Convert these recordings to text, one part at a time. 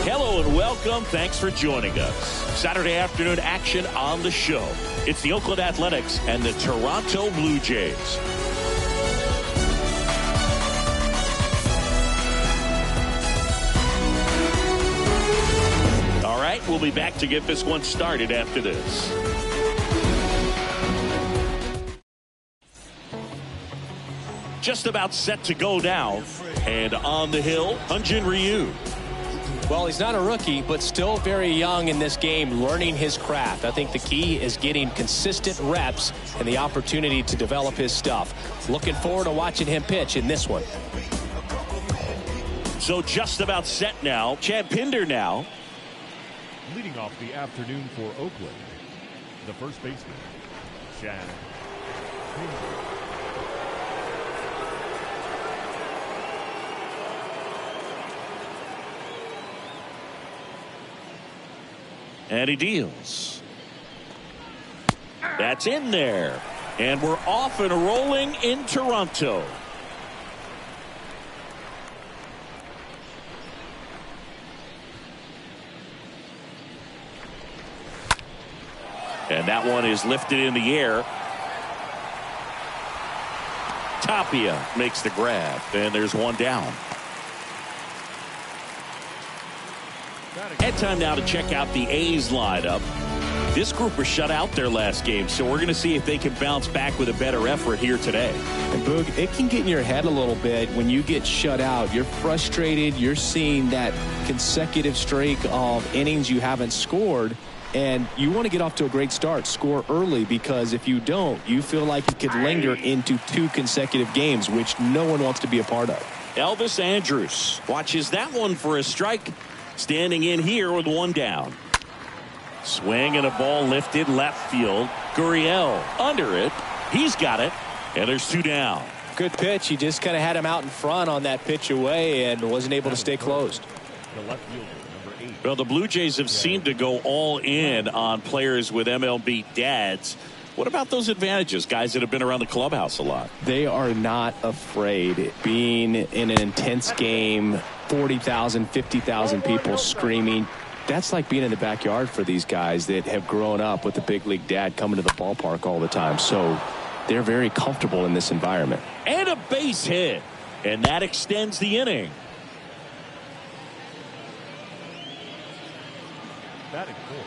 Hello and welcome. Thanks for joining us. Saturday afternoon action on the show. It's the Oakland Athletics and the Toronto Blue Jays. All right, we'll be back to get this one started after this. Just about set to go now. And on the hill, Hyun-Jin Ryu. Well, he's not a rookie, but still very young in this game, learning his craft. I think the key is getting consistent reps and the opportunity to develop his stuff. Looking forward to watching him pitch in this one. So just about set now. Chad Pinder now. Leading off the afternoon for Oakland, the first baseman, Chad Pinder. And he deals. That's in there. And we're off and rolling in Toronto. And that one is lifted in the air. Tapia makes the grab. And there's one down. And time now to check out the A's lineup. This group was shut out their last game, so we're going to see if they can bounce back with a better effort here today. And Boog, it can get in your head a little bit when you get shut out. You're frustrated. You're seeing that consecutive streak of innings you haven't scored, and you want to get off to a great start, score early, because if you don't, you feel like it could linger into 2 consecutive games, which no one wants to be a part of. Elvis Andrews watches that one for a strike. Standing in here with one down. Swing and a ball lifted left field. Gurriel under it. He's got it. And there's 2 down. Good pitch. He just kind of had him out in front on that pitch away and wasn't able to stay closed. The left fielder, number 8. Well, the Blue Jays have seemed to go all in on players with MLB dads. What about those advantages, guys that have been around the clubhouse a lot? They are not afraid. Being in an intense game, 40,000, 50,000 people screaming. That's like being in the backyard for these guys that have grown up with the big league dad coming to the ballpark all the time. So they're very comfortable in this environment. And a base hit. And that extends the inning.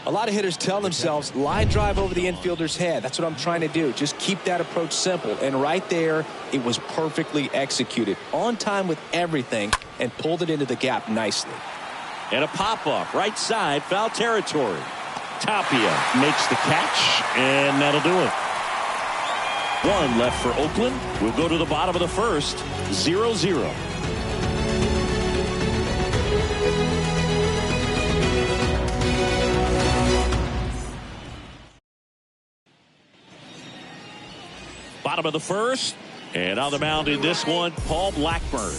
A lot of hitters tell themselves, line drive over the infielder's head. That's what I'm trying to do. Just keep that approach simple. And right there, it was perfectly executed. On time with everything and pulled it into the gap nicely. And a pop-up, right side, foul territory. Tapia makes the catch, and that'll do it. 1 left for Oakland. We'll go to the bottom of the first, 0-0. Bottom of the first, and on the mound in this one, Paul Blackburn.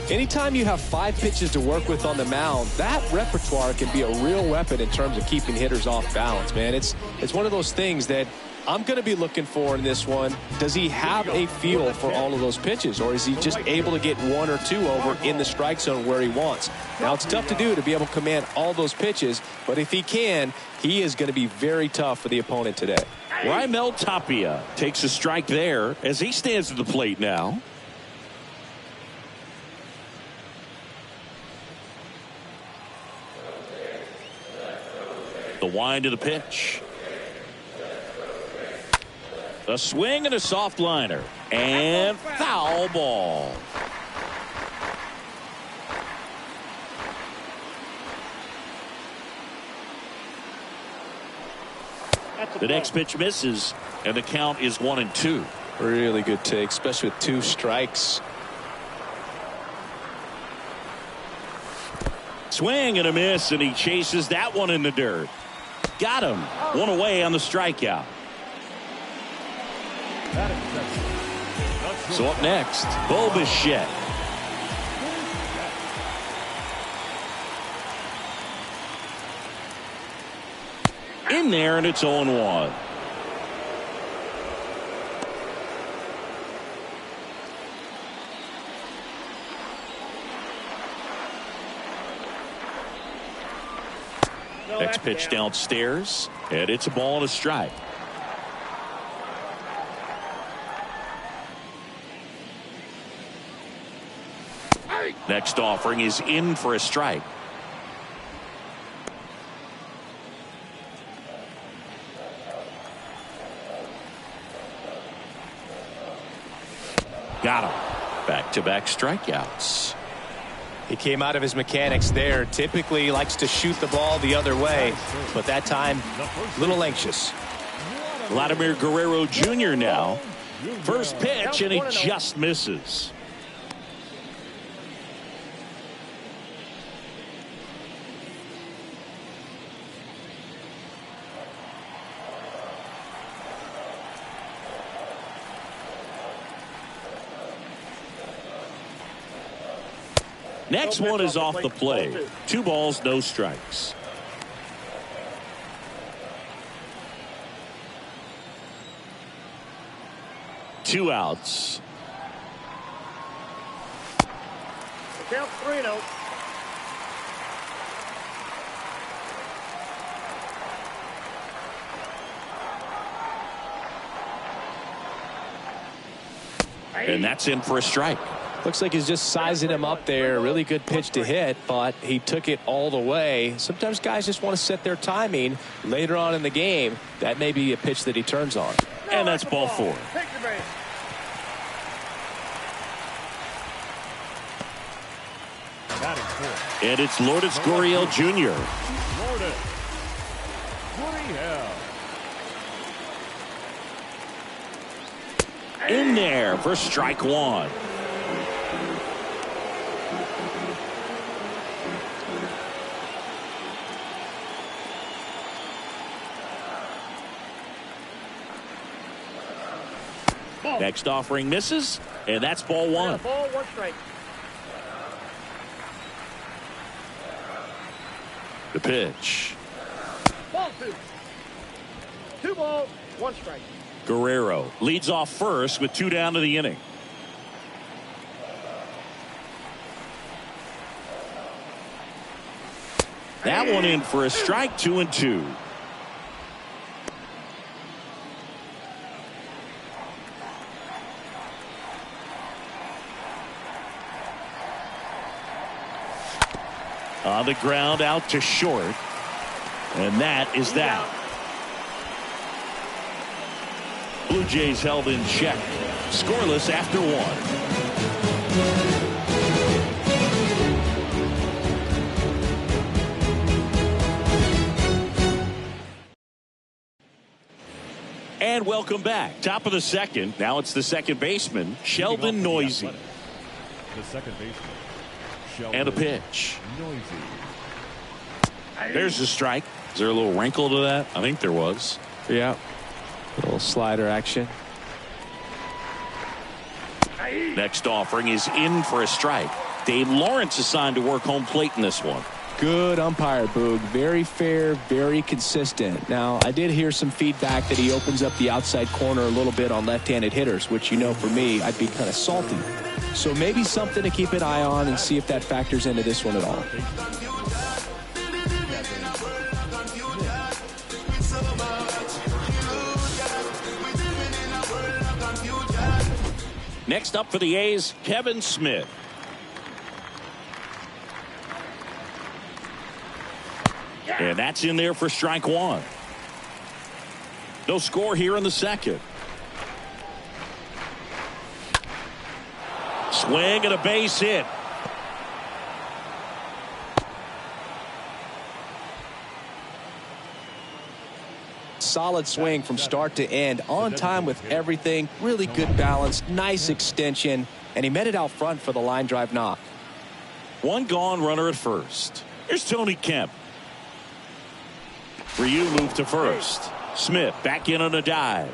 Anytime you have 5 pitches to work with on the mound, that repertoire can be a real weapon in terms of keeping hitters off balance, man. It's one of those things that I'm going to be looking for in this one. Does he have a feel for all of those pitches, or is he just able to get 1 or 2 over in the strike zone where he wants? Now, it's tough to do to be able to command all those pitches, but if he can, he is going to be very tough for the opponent today. Raimel Tapia takes a strike there as he stands at the plate now. The wind of the pitch. A swing and a soft liner. And foul ball. The next pitch misses, and the count is 1-2. Really good take, especially with 2 strikes. Swing and a miss, and he chases that one in the dirt. Got him. 1 away on the strikeout. So up next, Bo Bichette. In there, and it's 0-1. Next pitch downstairs, and it's a ball and a strike. Next offering is in for a strike. Got him. Back-to-back strikeouts. He came out of his mechanics there. Typically he likes to shoot the ball the other way, but that time a little anxious. Vladimir Guerrero Jr. now. First pitch, and he just misses. Next one is off the plate. 2 balls, no strikes. Two outs. Count 3-0. And that's in for a strike. Looks like he's just sizing him up there. Really good pitch to hit, but he took it all the way. Sometimes guys just want to set their timing later on in the game. That may be a pitch that he turns on. And that's ball 4. Take your man. Batting fourth, And it's Lourdes Gurriel Jr. Lourdes Gurriel. In there for strike 1. Next offering misses, and that's ball 1. Ball, 1 strike. The pitch. Ball 2. 2 balls, 1 strike. Guerrero leads off first with 2 down to the inning. That one in for a strike, 2-2. On the ground, out to short. And that is that. Blue Jays held in check. Scoreless after 1. And welcome back. Top of the second. Now it's the second baseman, Sheldon Noisy. The second baseman, Sheldon And a pitch. Noisy. There's a strike. Is there a little wrinkle to that? I think there was. Yeah. A little slider action. Next offering is in for a strike. Dave Lawrence assigned to work home plate in this one. Good umpire, Boog. Very fair, very consistent. Now, I did hear some feedback that he opens up the outside corner a little bit on left-handed hitters, which, you know, for me, I'd be kind of salty. So maybe something to keep an eye on and see if that factors into this one at all. Next up for the A's, Kevin Smith. And that's in there for strike 1. No score here in the second. Swing and a base hit. Solid swing from start to end, on time with everything. Really good balance, nice extension, and he met it out front for the line drive knock. 1 gone, runner at first. Here's Tony Kemp. Ryu moved to first. Smith back in on a dive.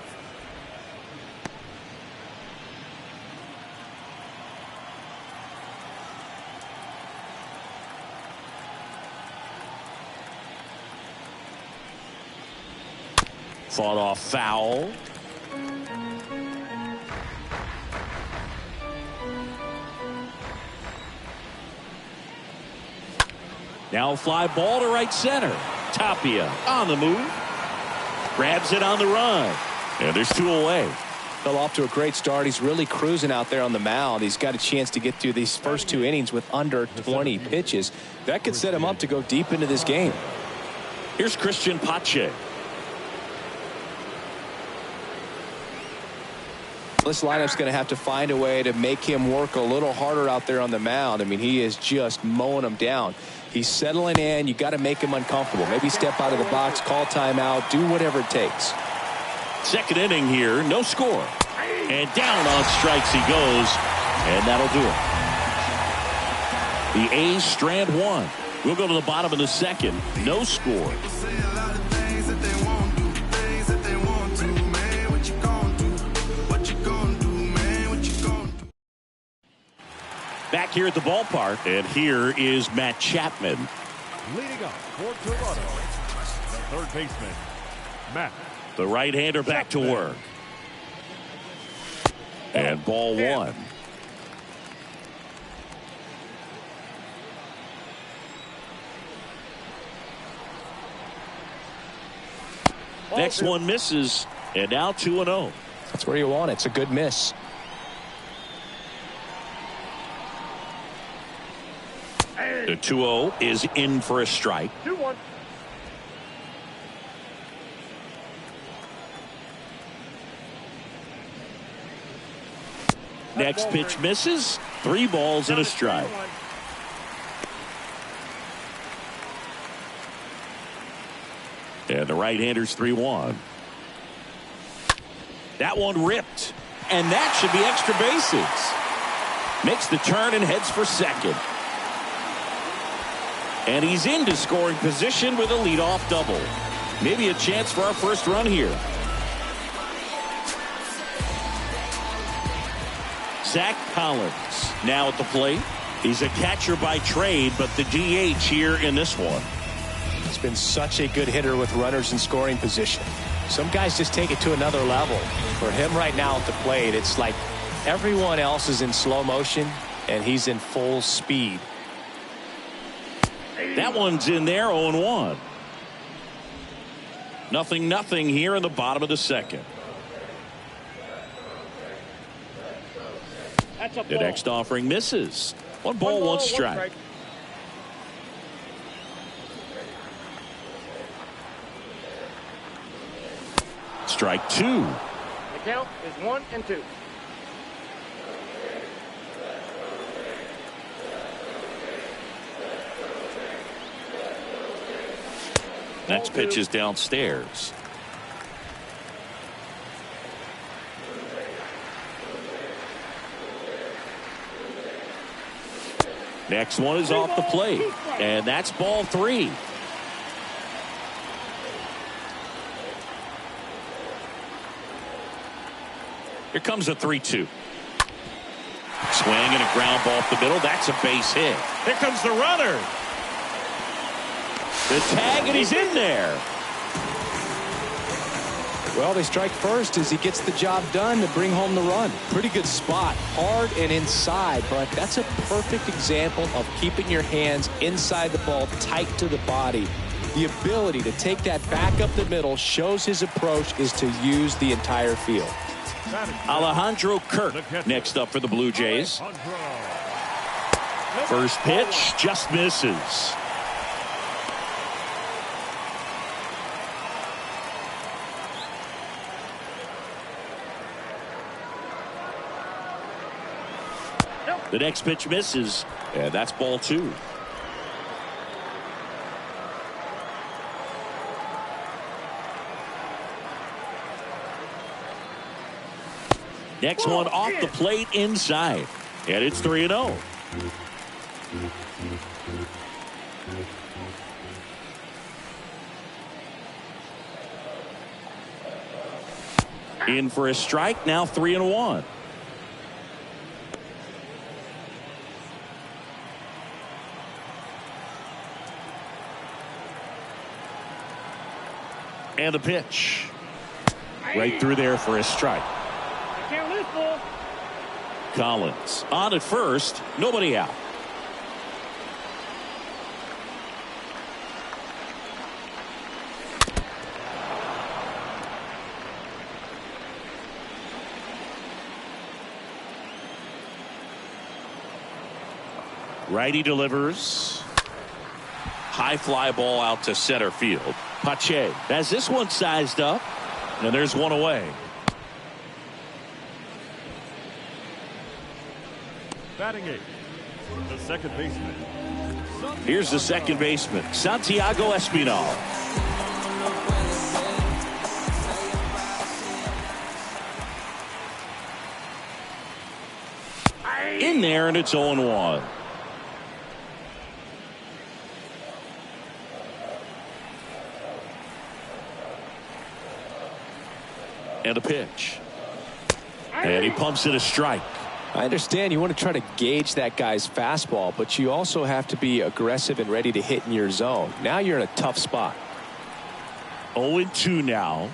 Fought off foul. Now a fly ball to right center. Tapia on the move. Grabs it on the run. And there's 2 away. Fell off to a great start. He's really cruising out there on the mound. He's got a chance to get through these first 2 innings with under 20 pitches. That could set him up to go deep into this game. Here's Christian Pache. This lineup's going to have to find a way to make him work a little harder out there on the mound. I mean, he is just mowing him down. He's settling in. You got to make him uncomfortable. Maybe step out of the box, call timeout, do whatever it takes. Second inning here, no score. And down on strikes he goes, and that'll do it. The A's strand 1. We'll go to the bottom of the second. No score. Back here at the ballpark, and here is Matt Chapman. Leading up for Toronto, the third baseman, Matt. The right-hander back to work. And ball 1. Next one misses, and now 2-0. That's where you want it. It's a good miss. The 2-0 is in for a strike. 2-1. Next pitch misses. 3 balls and a strike. And the right-hander's 3-1. That one ripped. And that should be extra bases. Makes the turn and heads for second. And he's into scoring position with a leadoff double. Maybe a chance for our first run here. Zach Collins now at the plate. He's a catcher by trade, but the DH here in this one. He's been such a good hitter with runners in scoring position. Some guys just take it to another level. For him right now at the plate, it's like everyone else is in slow motion and he's in full speed. That one's in there, 0-1. 0-0 here in the bottom of the second. The next offering misses. 1 ball, 1 strike. Strike 2. The count is 1-2. Next pitch is downstairs. Next one is off the plate, and that's ball 3. Here comes a 3-2. Swing and a ground ball off the middle. That's a base hit. Here comes the runner. The tag, and he's in there. Well, they strike first as he gets the job done to bring home the run. Pretty good spot, hard and inside, but that's a perfect example of keeping your hands inside the ball, tight to the body. The ability to take that back up the middle shows his approach is to use the entire field. Alejandro Kirk next up for the Blue Jays. First pitch just misses. The next pitch misses, and that's ball 2. Next one off the plate inside, and it's 3-0. In for a strike, now 3-1. And the pitch. Right through there for a strike. Collins on at first. Nobody out. Righty delivers. High fly ball out to center field. Pache has this one sized up, and there's one away. Batting eighth, the second baseman. Here's the second baseman, Santiago Espinal. In there, and it's 0-1. And a pitch. And he pumps it a strike. I understand you want to try to gauge that guy's fastball, but you also have to be aggressive and ready to hit in your zone. Now you're in a tough spot. 0-2 now.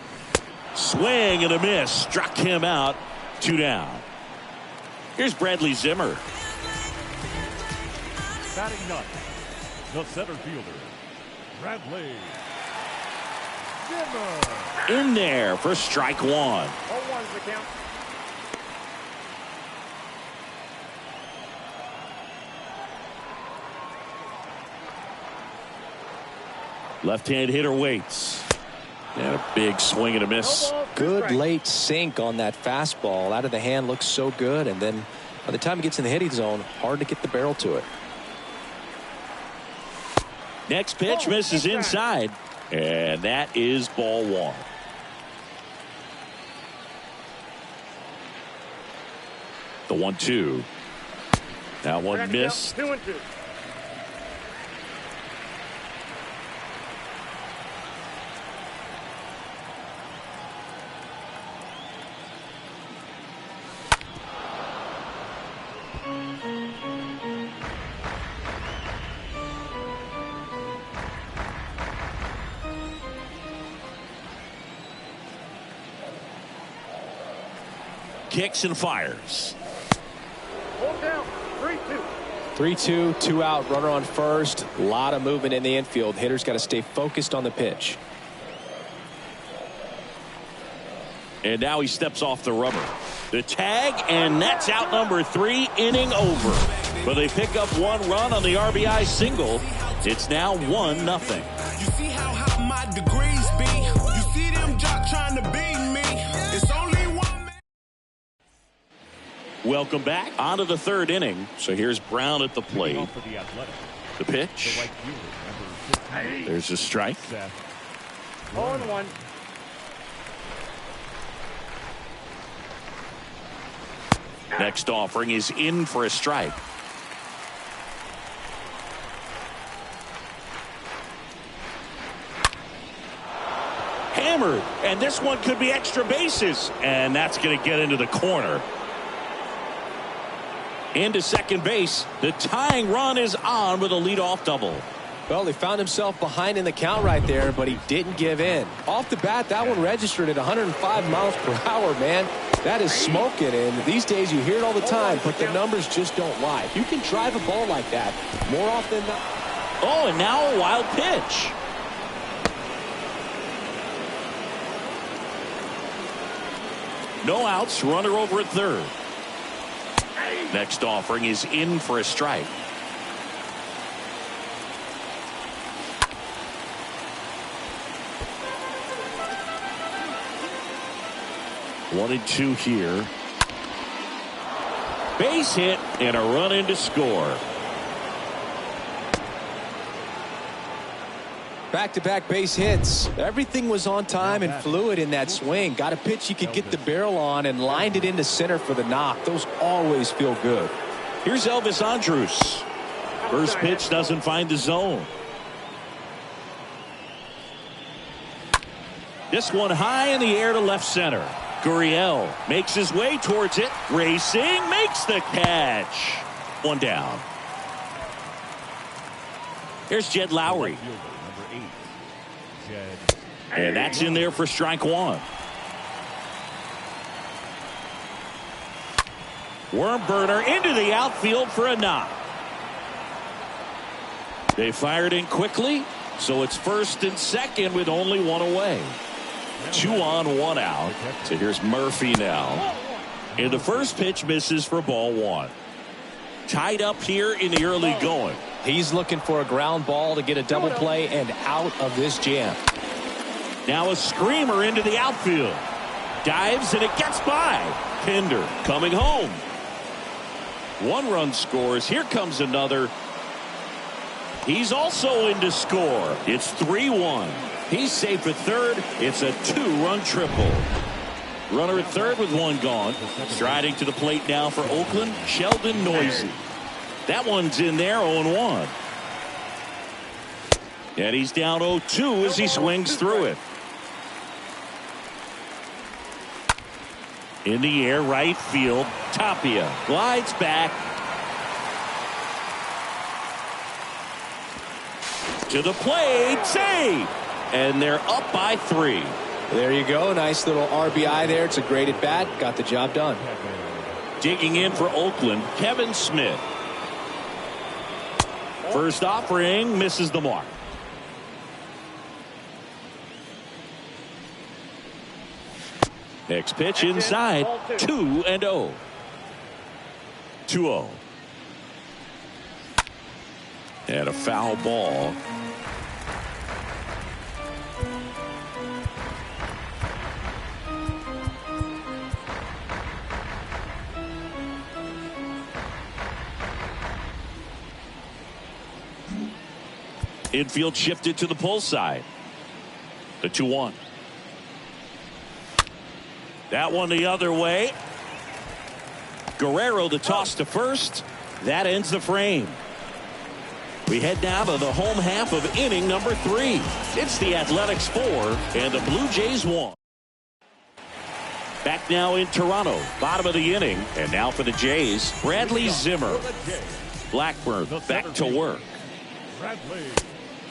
Swing and a miss. Struck him out. 2 down. Here's Bradley Zimmer. Batting ninth, the center fielder, Bradley Guerrero. In there for strike 1. 0-1's the count. Left-hand hitter waits. And a big swing and a miss. Good late sink on that fastball. Out of the hand, looks so good, and then by the time it gets in the hitting zone, hard to get the barrel to it. Next pitch misses inside, and that is ball 1. The 1-2. That one missed. 2-2. Kicks and fires. Hold down. 3-2. 3-2, 2 out, runner on first. A lot of movement in the infield. Hitter's got to stay focused on the pitch. And now he steps off the rubber. The tag, and that's out number 3, inning over. But they pick up 1 run on the RBI single. It's now 1-0. You see how high my degrees be? You see them jock trying to beat me? It's only one man. Welcome back onto the 3rd inning. So here's Brown at the plate. For the Athletic, The the pitch. right fielder, number 15, There's a strike. Seth. 0-1. Next offering is in for a strike. Hammered, and this one could be extra bases, and that's going to get into the corner. Into second base. The tying run is on with a leadoff double. Well, he found himself behind in the count right there, but he didn't give in. Off the bat, that one registered at 105 miles per hour, man. That is smoking, and these days you hear it all the time, but the numbers just don't lie. If you can drive a ball like that more often than not. Oh, and now a wild pitch. No outs, runner over at third. Next offering is in for a strike. One and two here. Base hit and a run in to score. Back-to-back base hits. Everything was on time and fluid in that swing. Got a pitch you could get the barrel on and lined it into center for the knock. Those always feel good. Here's Elvis Andrews. First pitch doesn't find the zone. This one high in the air to left center. Gurriel makes his way towards it. Racing, makes the catch. One down. Here's Jed Lowry. And that's in there for strike one. Worm burner into the outfield for a knock. They fired in quickly, so it's first and second with only one away. 2 on, 1 out. So here's Murphy now. And the first pitch misses for ball one. Tied up here in the early going. He's looking for a ground ball to get a double play and out of this jam. Now a screamer into the outfield. Dives and it gets by. Pinder coming home. 1 run scores. Here comes another. He's also in to score. It's 3-1. He's safe at third. It's a 2-run triple. Runner at third with 1 gone. Striding to the plate now for Oakland, Sheldon Noisy. That one's in there, 0-1. And he's down 0-2 as he swings through it. In the air, right field. Tapia glides back. To the plate, save. And they're up by 3. There you go. Nice little RBI there. It's a great at bat. Got the job done. Digging in for Oakland, Kevin Smith. First offering misses the mark. Next pitch inside, 2-0. 2-0. And a foul ball. Infield shifted to the pull side. The 2-1. That one the other way. Guerrero the toss to first. That ends the frame. We head now to the home half of inning number 3. It's the Athletics 4 and the Blue Jays 1. Back now in Toronto, bottom of the inning, and now for the Jays, Bradley Zimmer. Blackburn back to work.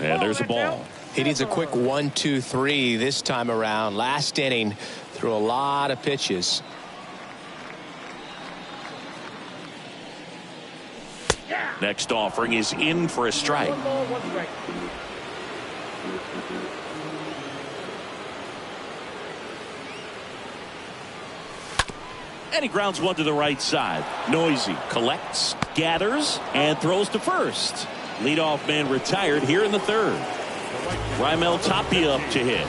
And there's a ball. He needs a quick 1-2-3 this time around. Last inning, threw a lot of pitches. Next offering is in for a strike. And he grounds one to the right side. Noisy collects, gathers, and throws to first. Leadoff man retired here in the 3rd. Raimel Tapia up to hit.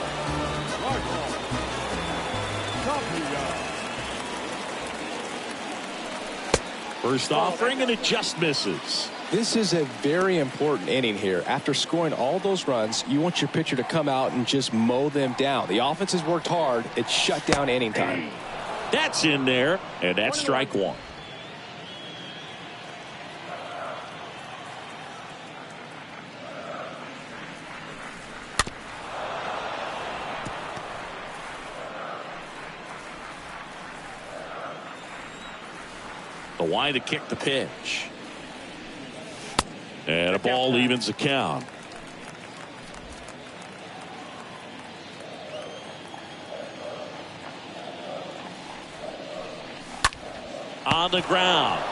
First offering, and it just misses. This is a very important inning here. After scoring all those runs, you want your pitcher to come out and just mow them down. The offense has worked hard. It's shut down inning time. That's in there, and that's strike 1. The line to kick the pitch. And a ball evens the count. On the ground.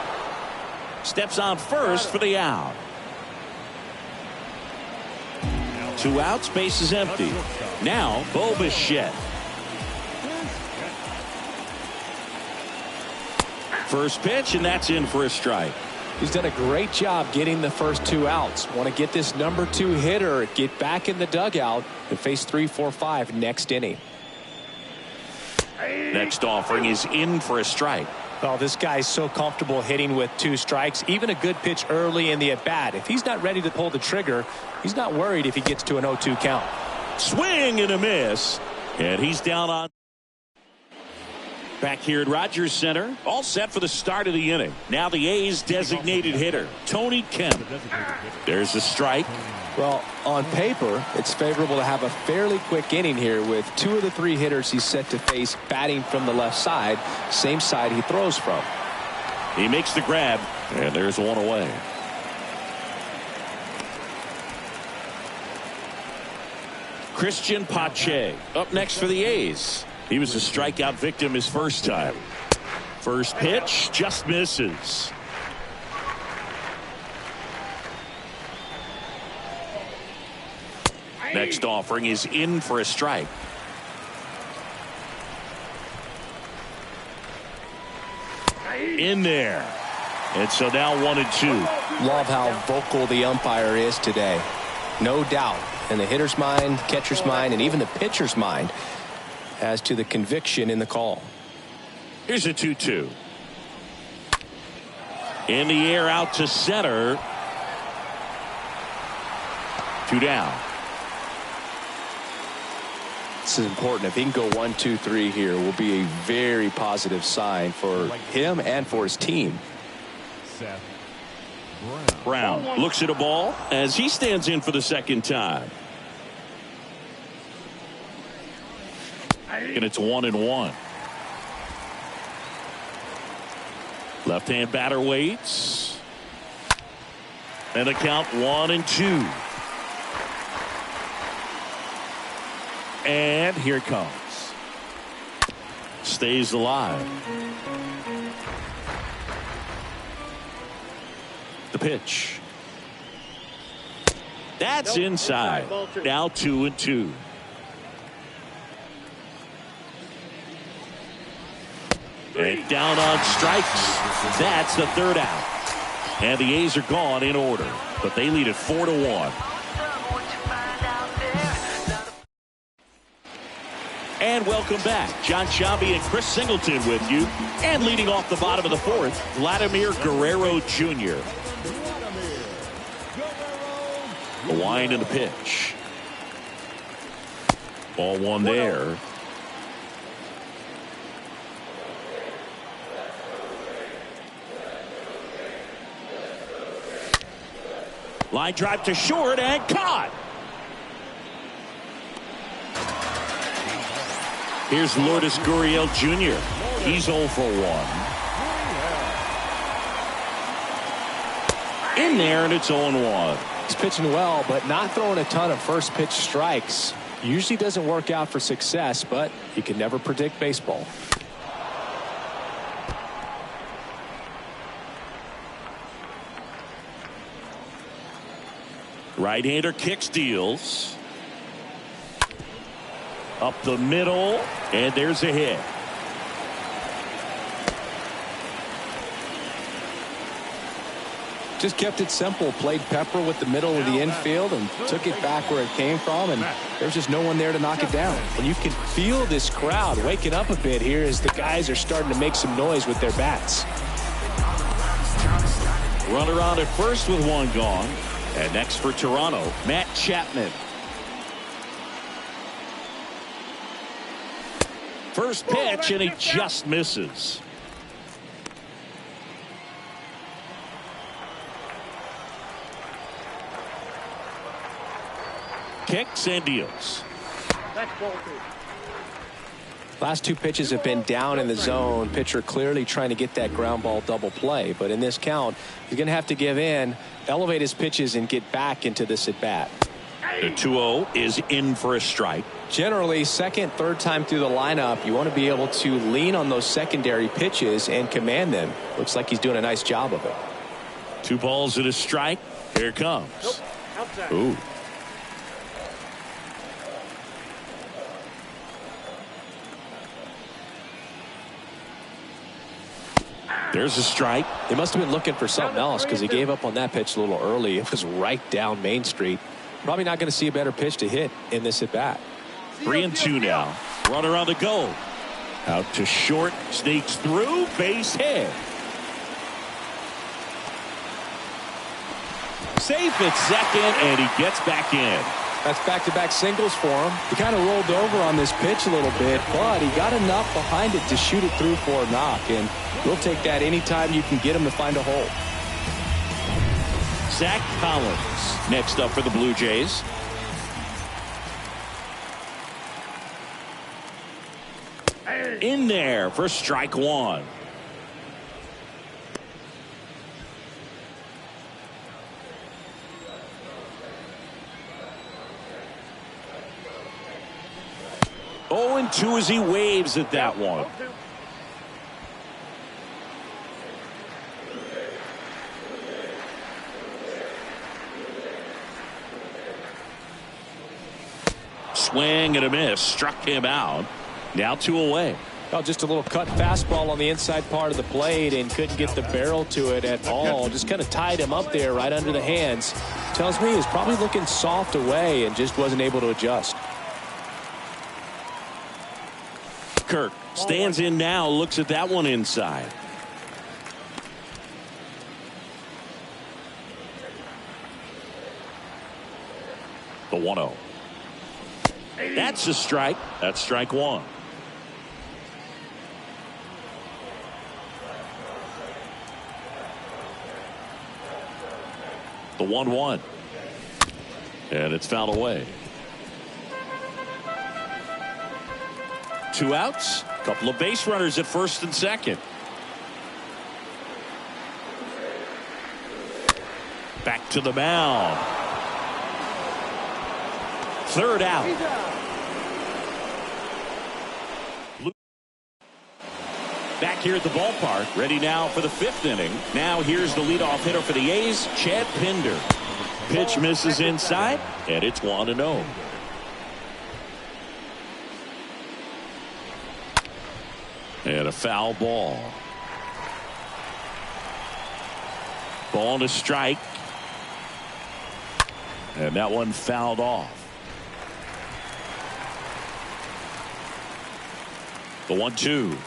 Steps on first for the out. 2 outs, base is empty. Now Bo Bichette. First pitch, and that's in for a strike. He's done a great job getting the first 2 outs. Want to get this number 2 hitter, get back in the dugout, and face 3, 4, 5 next inning. Next offering is in for a strike. Well, this guy's so comfortable hitting with 2 strikes. Even a good pitch early in the at-bat. If he's not ready to pull the trigger, he's not worried if he gets to an 0-2 count. Swing and a miss. And he's down on. Back here at Rogers Center, all set for the start of the inning. Now the A's designated hitter, Tony Kemp. There's a strike. Well, on paper, it's favorable to have a fairly quick inning here with 2 of the 3 hitters he's set to face batting from the left side, same side he throws from. He makes the grab, and there's one away. Christian Pache up next for the A's. He was a strikeout victim his first time. First pitch just misses. Next offering is in for a strike. In there. And so now 1-2. Love how vocal the umpire is today. No doubt in the hitter's mind, catcher's mind, and even the pitcher's mind as to the conviction in the call. Here's a 2-2. In the air out to center. 2 down. This is important. If he can go 1, 2, 3 here, will be a very positive sign for him and for his team. Seth Brown looks at a ball as he stands in for the second time. And it's 1-1. Left-hand batter waits. And the count 1-2. And here it comes. Stays alive. The pitch. That's inside. Now 2-2. And down on strikes. That's the third out. And the A's are gone in order, but they lead it 4-1. And welcome back. John Sciambi and Chris Singleton with you. And leading off the bottom of the fourth, Vladimir Guerrero Jr. The wind and the pitch. Ball one there. Line drive to short and caught. Here's Lourdes Gurriel Jr. He's 0 for 1. In there, and it's 0-1. He's pitching well, but not throwing a ton of first pitch strikes. Usually doesn't work out for success, but you can never predict baseball. Right-hander kicks, deals. Up the middle, and there's a hit. Just kept it simple. Played pepper with the middle of the infield and took it back where it came from, and there's just no one there to knock it down. And you can feel this crowd waking up a bit here as the guys are starting to make some noise with their bats. Runner on at first with one gone. And next for Toronto, Matt Chapman. First pitch, and he just misses. Kicks and deals. That's ball 2. Last two pitches have been down in the zone. Pitcher clearly trying to get that ground ball double play. But in this count, he's going to have to give in, elevate his pitches, and get back into this at bat. The 2-0 is in for a strike. Generally, second, third time through the lineup, you want to be able to lean on those secondary pitches and command them. Looks like he's doing a nice job of it. 2 balls and a strike. Here it comes. Nope. Outside. Ooh. There's a strike. He must have been looking for something else because he gave up on that pitch a little early. It was right down Main Street. Probably not going to see a better pitch to hit in this at bat. 3-2 now. Runner on the go. Out to short. Sneaks through. Base hit. Safe at second, and he gets back in. That's back-to-back singles for him. He kind of rolled over on this pitch a little bit, but he got enough behind it to shoot it through for a knock, and we'll take that anytime you can get him to find a hole. Zach Collins next up for the Blue Jays. In there for strike one. Oh, and 2 as he waves at that one. Swing and a miss. Struck him out. Now 2 away. Oh, just a little cut fastball on the inside part of the plate and couldn't get the barrel to it at all. Just kind of tied him up there right under the hands. Tells me he's probably looking soft away and just wasn't able to adjust. Kirk stands in now, looks at that one inside. The 1-0. That's a strike. That's strike one. The 1-1. And it's fouled away. 2 outs. Couple of base runners at first and second. Back to the mound. Third out. Back here at the ballpark, ready now for the 5th inning. Now here's the leadoff hitter for the A's, Chad Pinder. Pitch misses inside, and it's 1-0. And a foul ball. Ball to strike. And that one fouled off. The 1-2.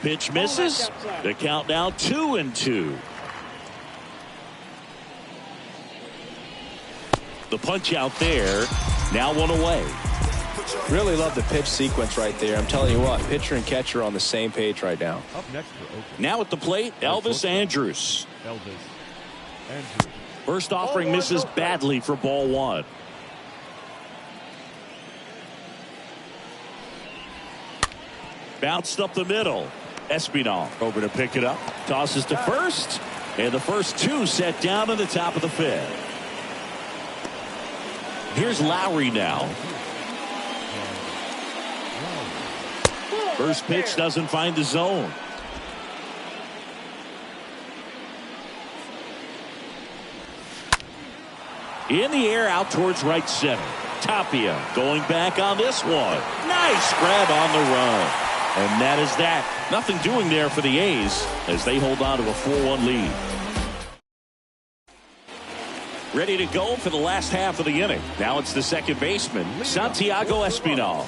Pitch misses. The count now 2-2. The punch out there. Now 1 away. Really love the pitch sequence right there. I'm telling you what, pitcher and catcher on the same page right now. Up next for Oakland. Now at the plate, Elvis Andrews. Elvis Andrews. First offering misses badly for ball 1. Bounced up the middle. Espinal over to pick it up. Tosses to first. And the first 2 set down in the top of the 5th. Here's Lowry now. First pitch doesn't find the zone. In the air out towards right center. Tapia going back on this one. Nice grab on the run. And that is that. Nothing doing there for the A's as they hold on to a 4-1 lead. Ready to go for the last half of the inning. Now it's the second baseman, Santiago Espinal.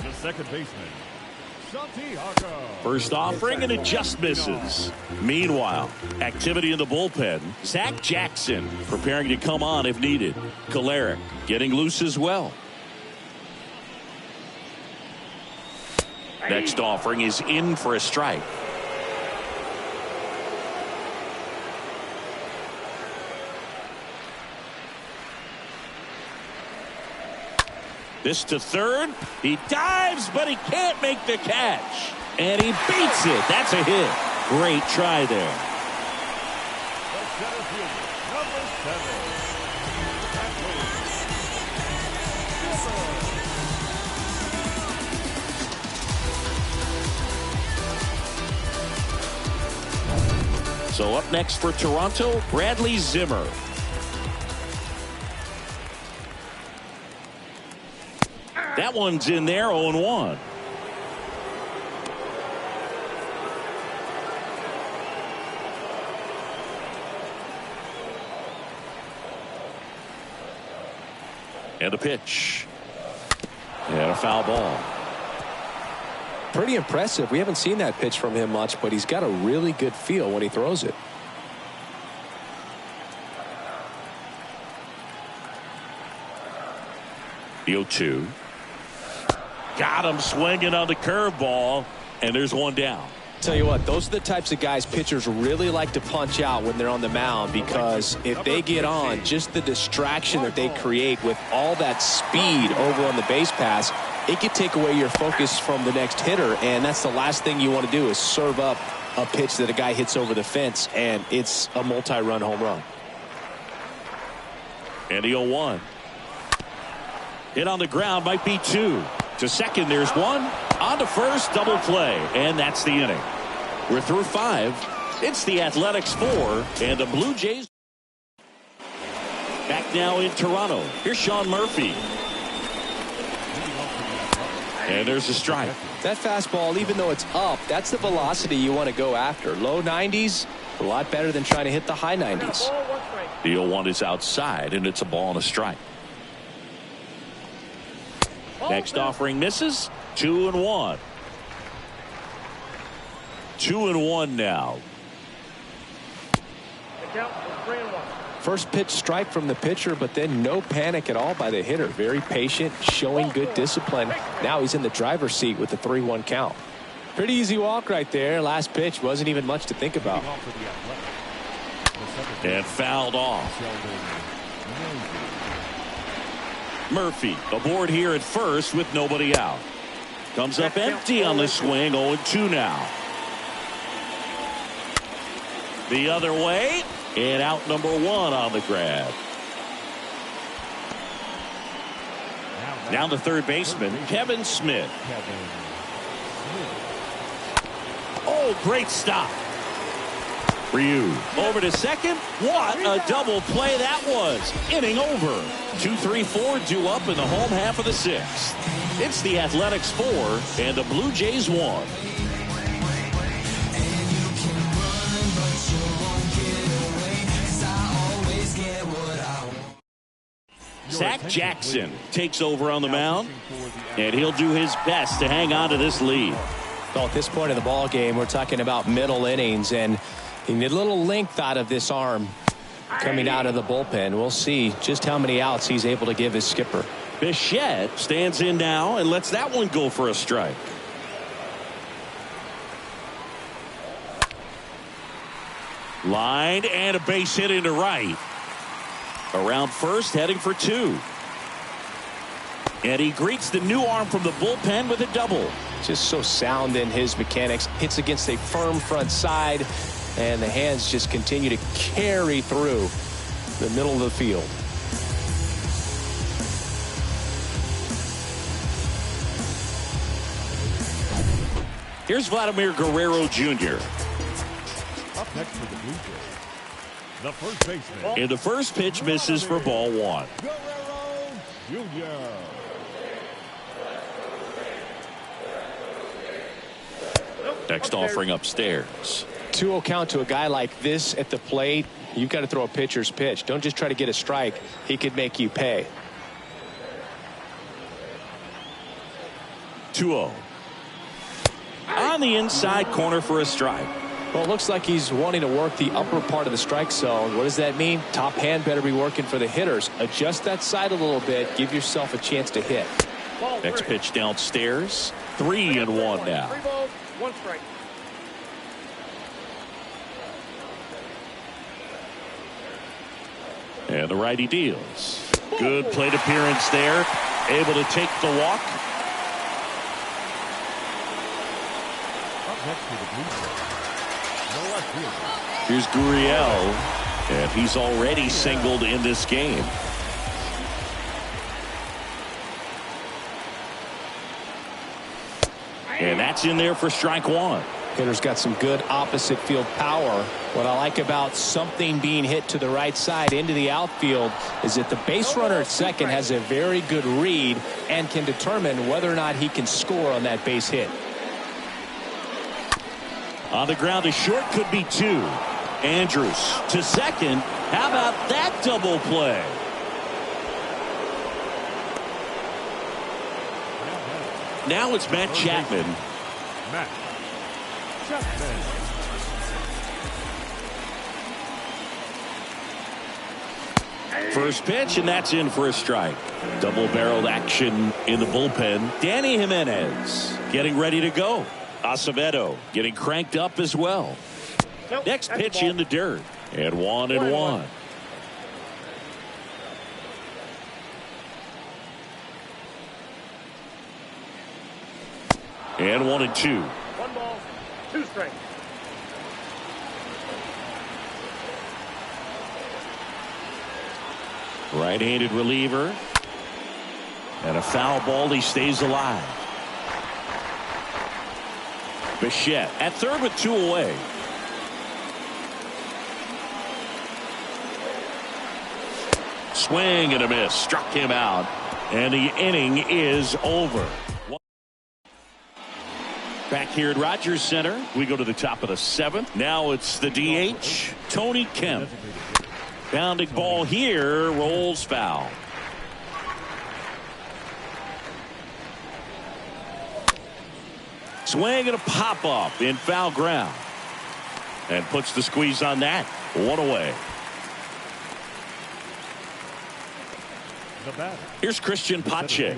The second baseman, Santiago. First offering and it just misses. Meanwhile, activity in the bullpen. Zach Jackson preparing to come on if needed. Kolarek getting loose as well. Next offering is in for a strike. This to third. He dives, but he can't make the catch. And he beats it. That's a hit. Great try there. The center fielder, number 7. So up next for Toronto, Bradley Zimmer. That one's in there, 0-1. And a pitch. And a foul ball. Pretty impressive. We haven't seen that pitch from him much, but he's got a really good feel when he throws it. The 0-2. Got him swinging on the curveball, and there's one down. Tell you what, those are the types of guys pitchers really like to punch out when they're on the mound, because if they get on, just the distraction that they create with all that speed over on the base pass, it could take away your focus from the next hitter, and that's the last thing you want to do is serve up a pitch that a guy hits over the fence, and it's a multi-run home run. And the 0-1. Hit on the ground, might be 2. To second, there's 1. On to first, double play. And that's the inning. We're through 5. It's the Athletics 4 and the Blue Jays. Back now in Toronto. Here's Sean Murphy. And there's a strike. That fastball, even though it's up, that's the velocity you want to go after. Low 90s, a lot better than trying to hit the high 90s. The 0-1 is outside, and it's a ball and a strike. Next offering misses. 2-1. 2-1 now. First pitch strike from the pitcher, but then no panic at all by the hitter. Very patient, showing good discipline. Now he's in the driver's seat with the 3-1 count. Pretty easy walk right there. Last pitch wasn't even much to think about. And fouled off. Murphy aboard here at first with nobody out. Comes up empty on the swing. 0-2 now. The other way. And out number 1 on the grab. Now the third baseman, Kevin Smith. Oh, great stop. Ryu over to second. What a double play that was. Inning over. 2-3-4 due up in the home half of the 6th. It's the Athletics 4 and the Blue Jays 1. Zach Jackson takes over on the mound, and he'll do his best to hang on to this lead. Well, at this point of the ball game, we're talking about middle innings, and he need a little length out of this arm coming out of the bullpen. We'll see just how many outs he's able to give his skipper. Bichette stands in now and lets that one go for a strike. Line and a base hit into right. Around first, heading for 2. And he greets the new arm from the bullpen with a double. Just so sound in his mechanics. Hits against a firm front side, and the hands just continue to carry through the middle of the field. Here's Vladimir Guerrero Jr. Up next for the Blue Jays, the first baseman. And the first pitch misses for ball 1. Guerrero Jr. Next offering upstairs. 2-0 count to a guy like this at the plate. You've got to throw a pitcher's pitch. Don't just try to get a strike. He could make you pay. 2-0. On the inside corner for a strike. Well, it looks like he's wanting to work the upper part of the strike zone. What does that mean? Top hand better be working for the hitters. Adjust that side a little bit. Give yourself a chance to hit. Next pitch downstairs. 3-1 now. 3 balls, 1 strike. And the righty deals. Good plate appearance there. Able to take the walk. Up next for the Blue Jays, the left fielder. Here's Gurriel, and he's already singled in this game. And that's in there for strike 1. Hitter's got some good opposite field power. What I like about something being hit to the right side into the outfield is that the base runner at second has a very good read and can determine whether or not he can score on that base hit. On the ground to short, could be 2. Andrews to second. How about that double play? Now it's Matt Chapman. Matt Chapman. First pitch, and that's in for a strike. Double-barreled action in the bullpen. Danny Jimenez getting ready to go. Acevedo getting cranked up as well. Next pitch in the dirt. And 1-1. And 1-2. 1 ball, 2 strikes. Right-handed reliever. And a foul ball. He stays alive. Bichette at third with 2 away. Swing and a miss. Struck him out. And the inning is over. Back here at Rogers Center, we go to the top of the 7th. Now it's the DH, Tony Kemp. Bounding ball here, rolls foul. Swing and a pop-up in foul ground. And puts the squeeze on that. 1 away. Here's Christian Pache.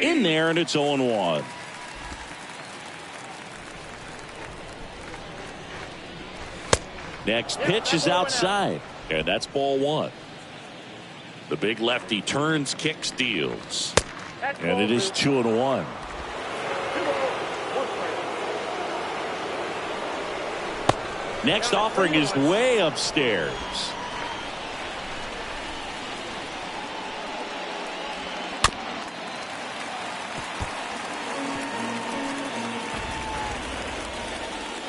In there, and it's 0-1. Next pitch is outside, and that's ball 1. The big lefty turns, kicks, deals. And it is 2-1. Next offering is way upstairs.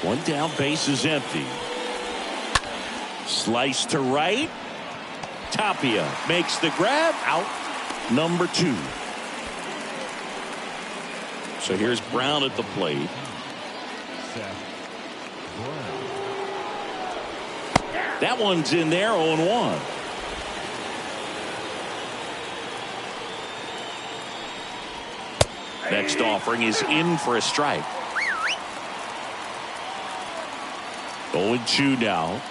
One down, base is empty. Slice to right. Tapia makes the grab. Out number 2. So here's Brown at the plate. That one's in there, 0-1. Next offering is in for a strike. 0-2 now.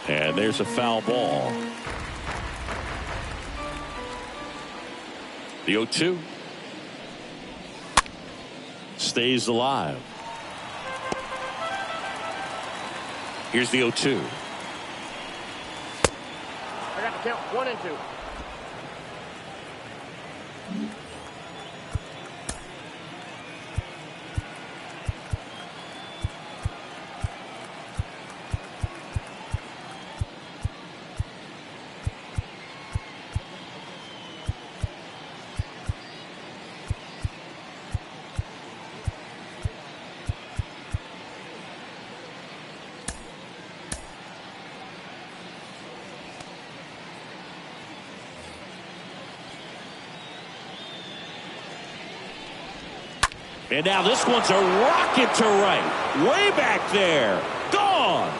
And there's a foul ball. The 0-2 stays alive. Here's the 0-2. I got to count 1 and 2. And now this one's a rocket to right. Way back there. Gone.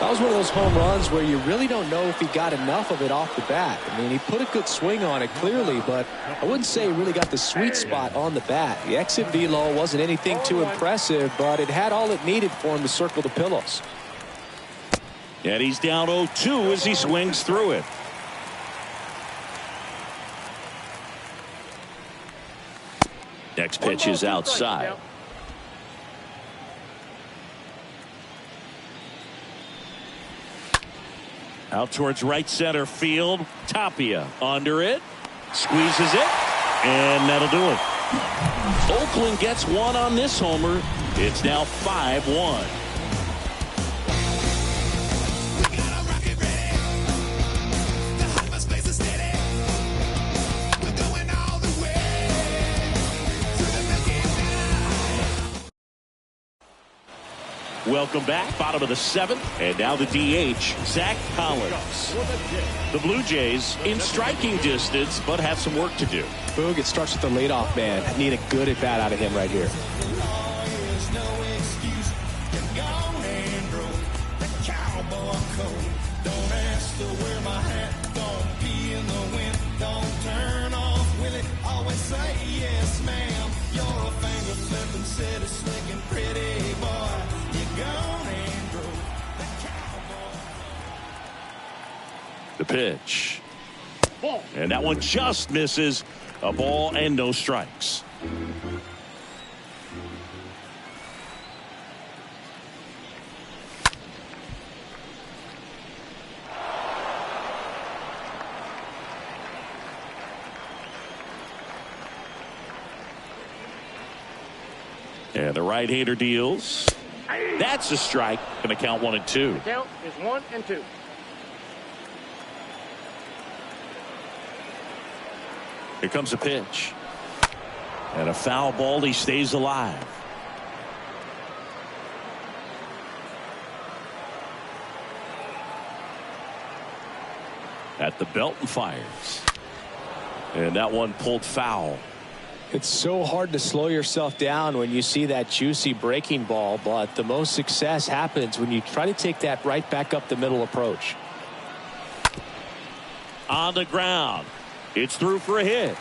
That was one of those home runs where you really don't know if he got enough of it off the bat. I mean, he put a good swing on it clearly, but I wouldn't say he really got the sweet spot on the bat. The exit velo wasn't anything too impressive, but it had all it needed for him to circle the pillows. And he's down 0-2 as he swings through it. Next pitch is outside. Out towards right center field. Tapia under it. Squeezes it. And that'll do it. Oakland gets one on this homer. It's now 5-1. Welcome back, bottom of the 7th, and now the DH, Zach Collins. The Blue Jays in striking distance, but have some work to do. Boog, it starts with the leadoff man. Need a good at bat out of him right here. The pitch. And that one just misses. A ball and no strikes. And the right-hander deals. That's a strike. Going to count 1 and 2. The count is 1 and 2. Here comes a pitch. And a foul ball. He stays alive. at the belt and fires. And that one pulled foul. It's so hard to slow yourself down when you see that juicy breaking ball, but the most success happens when you try to take that right back up the middle approach. On the ground. It's through for a hit.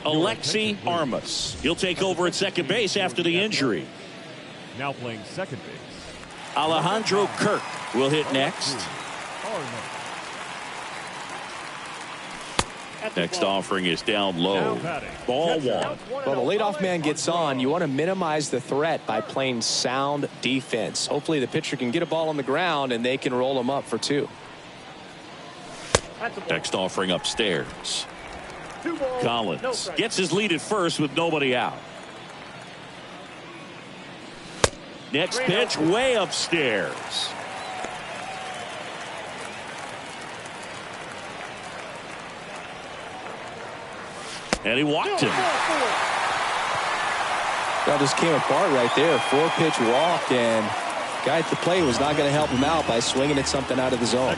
Alexi Armas. He'll take over at second base after the injury. Now playing second base, Alejandro Kirk will hit next. Next offering is down low. Ball one. Well, the leadoff man gets on. You want to minimize the threat by playing sound defense. Hopefully the pitcher can get a ball on the ground and they can roll him up for 2. Next offering upstairs. Collins gets his lead at first with nobody out. Next pitch way upstairs. And he walked him. That just came apart right there. 4-pitch walk, and guy at the plate was not going to help him out by swinging at something out of the zone.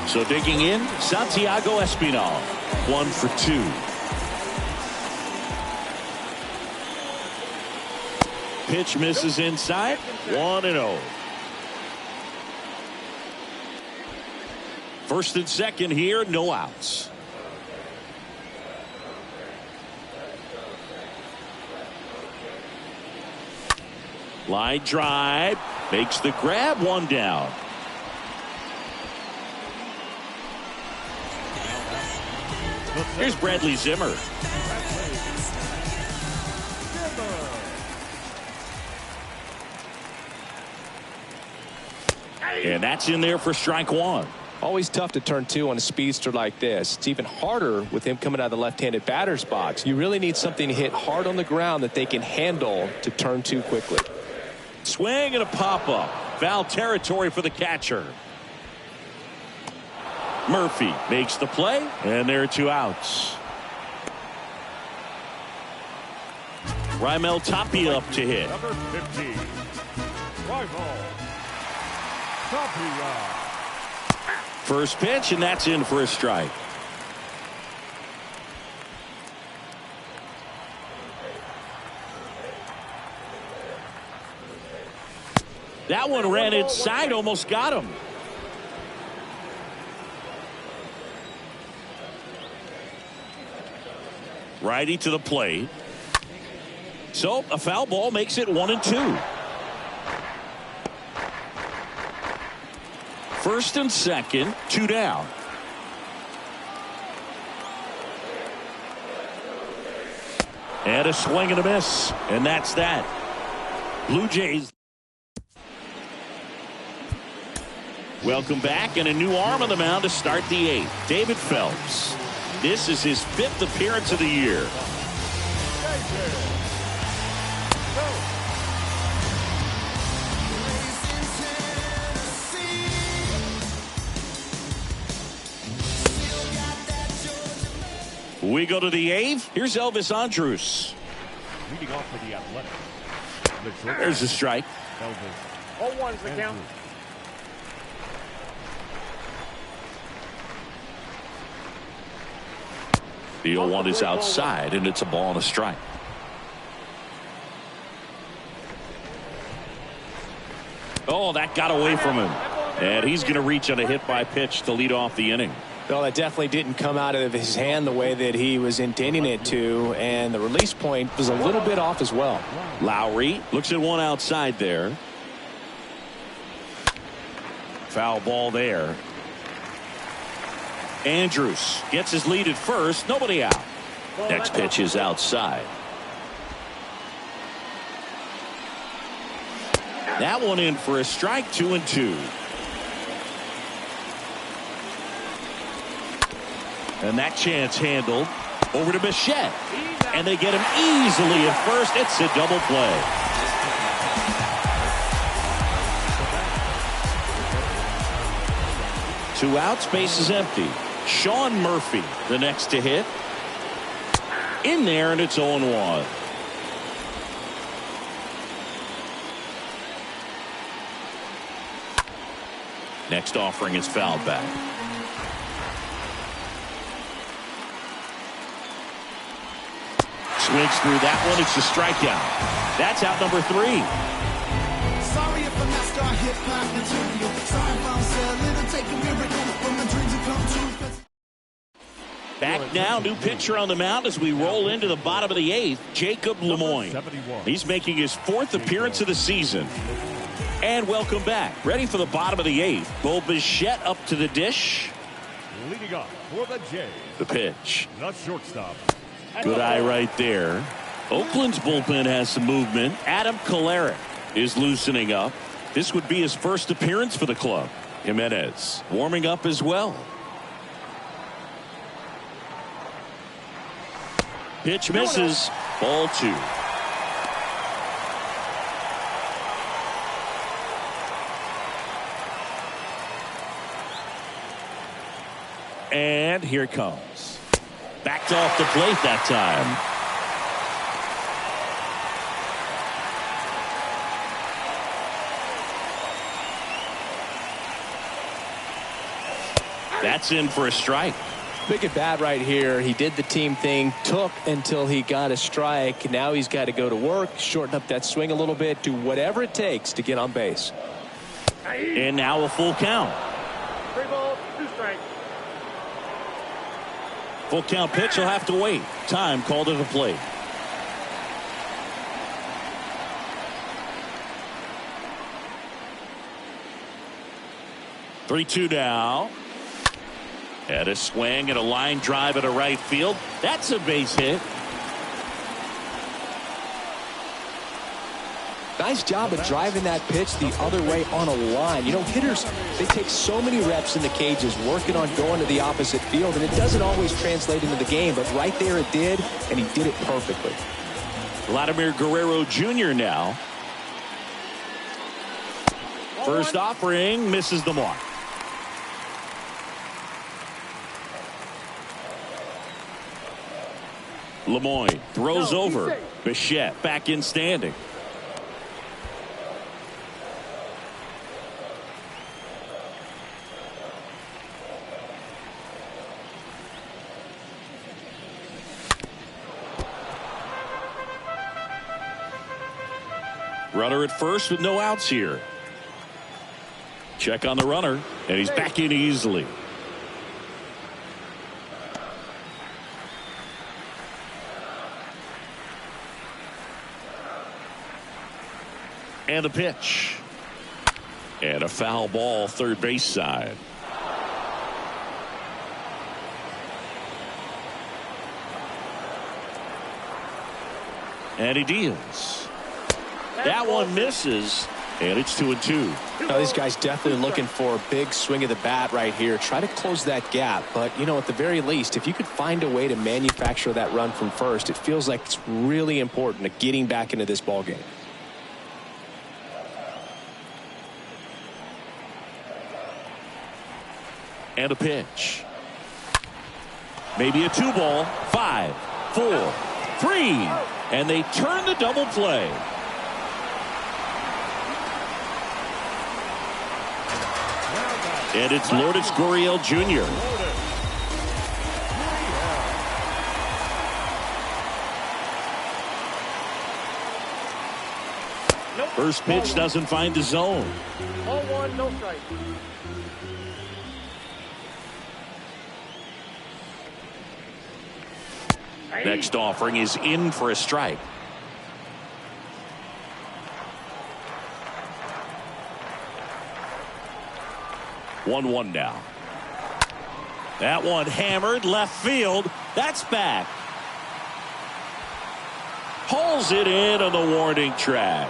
So digging in, Santiago Espinal. 1 for 2. Pitch misses inside. 1-0. First and second here, no outs. Line drive, makes the grab, 1 down. Here's Bradley Zimmer. And that's in there for strike 1. Always tough to turn 2 on a speedster like this. It's even harder with him coming out of the left-handed batter's box. You really need something to hit hard on the ground that they can handle to turn 2 quickly. Swing and a pop-up. Foul territory for the catcher. Murphy makes the play, and there are 2 outs. Raimel Tapia up to hit. number 15, Raimel Tapia. First pitch, and that's in for a strike. That one ran inside, almost got him. Righty to the plate. So a foul ball makes it 1-2. First and second, 2 down. And a swing and a miss, and that's that. Blue Jays. Welcome back, and a new arm on the mound to start the 8th. David Phelps. This is his 5th appearance of the year. We go to the 8th. Here's Elvis Andrews. Leading off for the Athletics. There's a strike. Elvis 0-1's the count. The 0-1 is outside, and it's a ball and a strike. Oh, that got away from him. And he's going to reach on a hit by pitch to lead off the inning. Well, that definitely didn't come out of his hand the way that he was intending it to, and the release point was a little bit off as well. Lowry looks at one outside there. Foul ball there. Andrews gets his lead at first. Nobody out. Next pitch is outside. That one in for a strike. 2-2. And that chance handled over to Bichette. And they get him easily at first. It's a double play. Two outs, base is empty. Sean Murphy, the next to hit. In there, and it's 0-1. Next offering is fouled back. Swings through that one. It's a strikeout. That's out number 3. Sorry if I'm not star hip hop material. Sorry if I'm selling. It'll take a miracle for my dreams to come true. Back now, new pitcher on the mound as we roll into the bottom of the 8th, Jacob Lemoyne. He's making his 4th appearance of the season. And welcome back. Ready for the bottom of the 8th. Bo Bichette up to the dish. Leading off for the Jays. The pitch. The shortstop. Good eye right there. Oakland's bullpen has some movement. Adam Kolarek is loosening up. This would be his first appearance for the club. Jimenez warming up as well. Pitch misses. Ball 2. And here it comes. Backed off the plate that time. That's in for a strike. Big at bat right here. He did the team thing, took until he got a strike. Now he's got to go to work, shorten up that swing a little bit, do whatever it takes to get on base. And now a full count. 3 balls, 2 strikes. Full count pitch will have to wait. Time called to the plate. Three-two now. Had a swing and a line drive at a right field. That's a base hit. Nice job of driving that pitch the other way on a line. You know, hitters, they take so many reps in the cages working on going to the opposite field, and it doesn't always translate into the game, but right there it did, and he did it perfectly. Vladimir Guerrero Jr. now. First offering misses the mark. Lemoyne throws over. Bichette back in standing. Runner at first with no outs here. Check on the runner, and he's back in easily. And a pitch. And a foul ball third base side. And he deals. That one misses, and it's 2-2. Now, these guys definitely looking for a big swing of the bat right here. Try to close that gap, but, you know, at the very least, if you could find a way to manufacture that run from first, it feels like it's really important to getting back into this ball game. And a pitch. Maybe a 2-ball. 5, 4, 3, and they turn the double play. And it's Lourdes Gurriel Jr. First pitch doesn't find the zone. 0-1, no strike. Next offering is in for a strike. One now. That one hammered left field. That's back. Pulls it in on the warning track.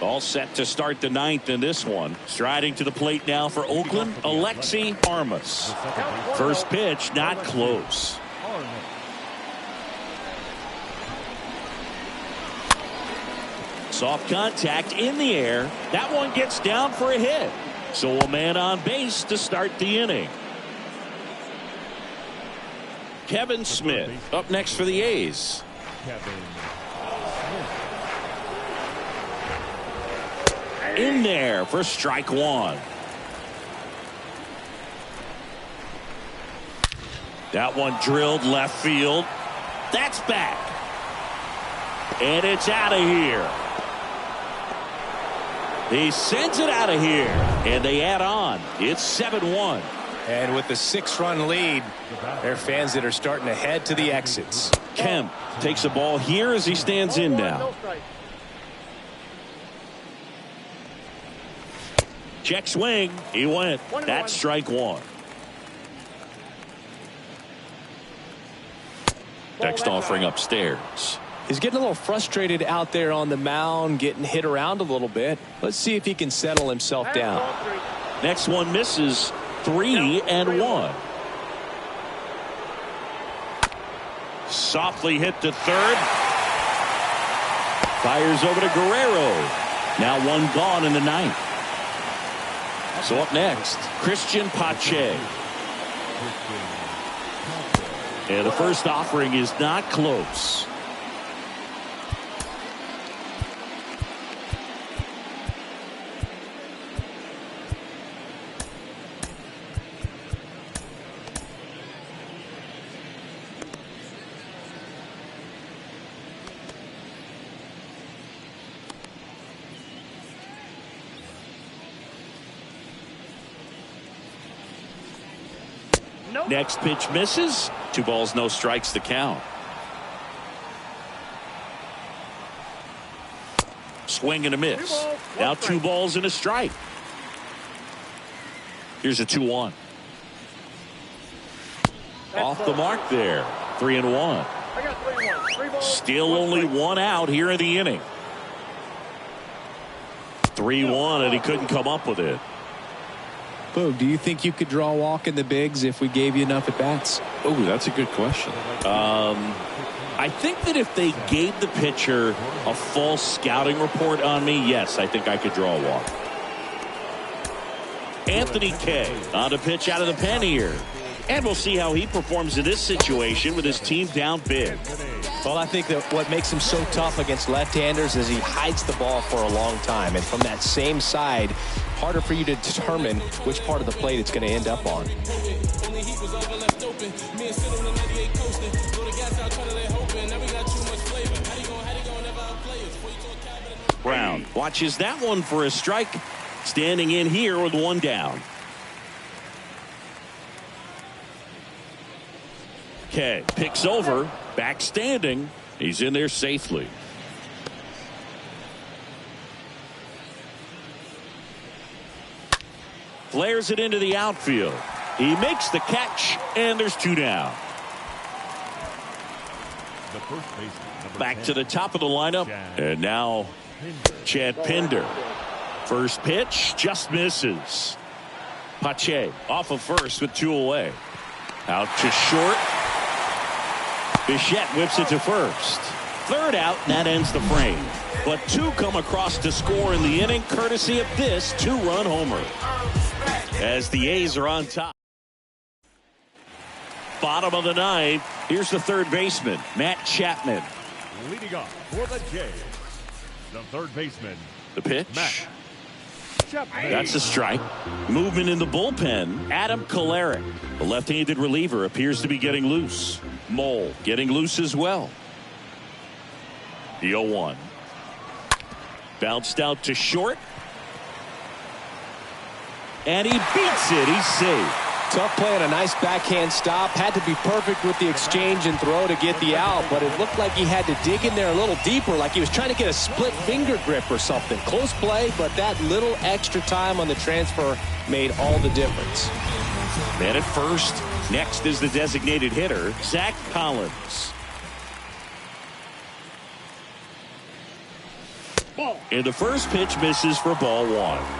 All set to start the 9th in this one. Striding to the plate now for Oakland, Alexi Armas. First pitch not close. Soft contact in the air. That one gets down for a hit. So a man on base to start the inning. Kevin Smith up next for the A's. In there for strike one. That one drilled left field. That's back. And it's out of here. He sends it out of here. And they add on. It's 7-1. And with the 6-run lead, there are fans that are starting to head to the exits. Kemp takes a ball here as he stands in now. Check swing. He went. That's strike one. Next offering upstairs. He's getting a little frustrated out there on the mound, getting hit around a little bit. Let's see if he can settle himself down. Next one misses. 3-1. Softly hit to third. Fires over to Guerrero. Now one gone in the ninth. So up next, Christian Pache. And the first offering is not close. Next pitch misses. 2 balls, no strikes to count. Swing and a miss. Now 2 balls and a strike. Here's a 2-1. Off the mark there. 3-1. Still only 1 out here in the inning. 3-1, and he couldn't come up with it. Boog, do you think you could draw a walk in the bigs if we gave you enough at bats? Oh, that's a good question. I think that if they gave the pitcher a full scouting report on me, yes, I think I could draw a walk. Anthony Kay on to pitch out of the pen here. And we'll see how he performs in this situation with his team down big. Well, I think that what makes him so tough against left-handers is he hides the ball for a long time. And from that same side, harder for you to determine which part of the plate it's going to end up on. Brown watches that one for a strike. Standing in here with 1 down. Kay picks over, back standing. He's in there safely. Flares it into the outfield. He makes the catch, and there's 2 down. Back to the top of the lineup, and now Chad Pinder. First pitch just misses. Pache off of first with 2 away. Out to short. Bichette whips it to first. Third out, and that ends the frame. But 2 come across to score in the inning, courtesy of this 2-run homer. As the A's are on top. Bottom of the 9th. Here's the third baseman, Matt Chapman. Leading off for the Jays, the third baseman. The pitch. Matt Chapman. That's a strike. Movement in the bullpen. Adam Kolarek, the left-handed reliever, appears to be getting loose. Mole getting loose as well. The 0-1. Bounced out to short. And he beats it. He's safe. Tough play and a nice backhand stop. Had to be perfect with the exchange and throw to get the out, but it looked like he had to dig in there a little deeper, like he was trying to get a split finger grip or something. Close play, but that little extra time on the transfer made all the difference. Man at first. Next is the designated hitter, Zach Collins. And the first pitch misses for ball 1.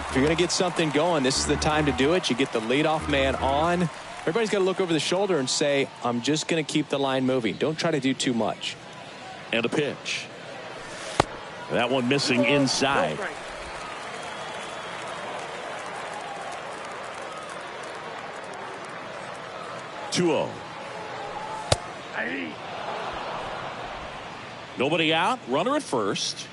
If you're going to get something going, this is the time to do it. You get the leadoff man on. Everybody's got to look over the shoulder and say, I'm just going to keep the line moving. Don't try to do too much. And a pitch. That one missing inside. 2-0. Nobody out. Runner at first.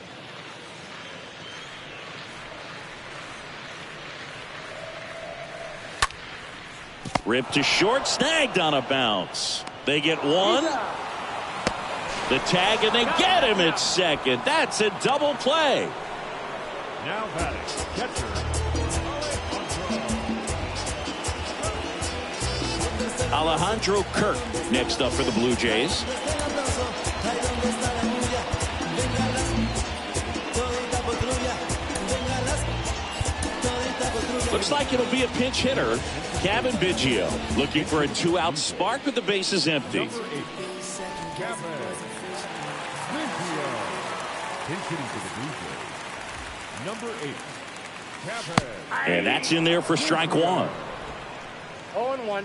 Ripped to short. Snagged on a bounce. They get one. The tag, and they get him at second. That's a double play. Now batting, catcher. Alejandro Kirk next up for the Blue Jays. Looks like it'll be a pinch hitter. Kevin Biggio looking for a 2-out spark with the bases empty. Number 8, Kevin Biggio. Pinch hitting for the Blue Jays. Number 8, Kevin. And that's in there for strike one. 0-1.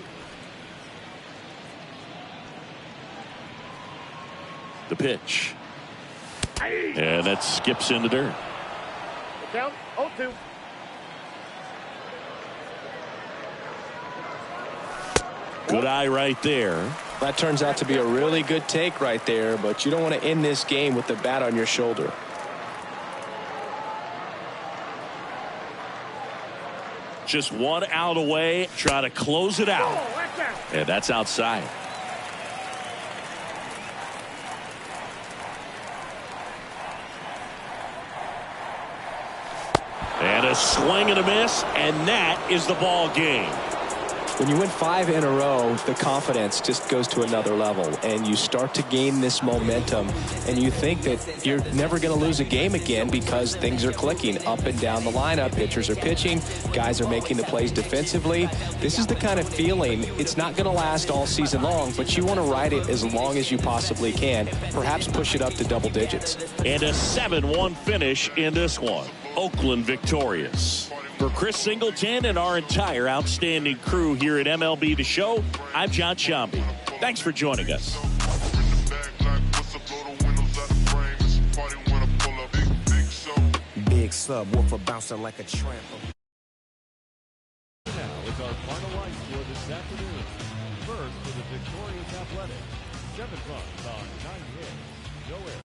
The pitch. And that skips in the dirt. The count 0-2. Good eye right there. That turns out to be a really good take right there, but you don't want to end this game with the bat on your shoulder. Just one out away. Try to close it out. And that's outside. And a swing and a miss, and that is the ball game. When you win 5 in a row, the confidence just goes to another level, and you start to gain this momentum, and you think that you're never going to lose a game again because things are clicking up and down the lineup. Pitchers are pitching, guys are making the plays defensively. This is the kind of feeling, it's not going to last all season long, but you want to ride it as long as you possibly can, perhaps push it up to double digits. And a 7-1 finish in this one. Oakland victorious. For Chris Singleton and our entire outstanding crew here at MLB The Show, I'm John Shambi. Thanks for joining us. Big subwoofer bouncing like a tramp. Now is our final line score this afternoon. First for the victorious Athletics, 7 runs on 9 hits. No errors.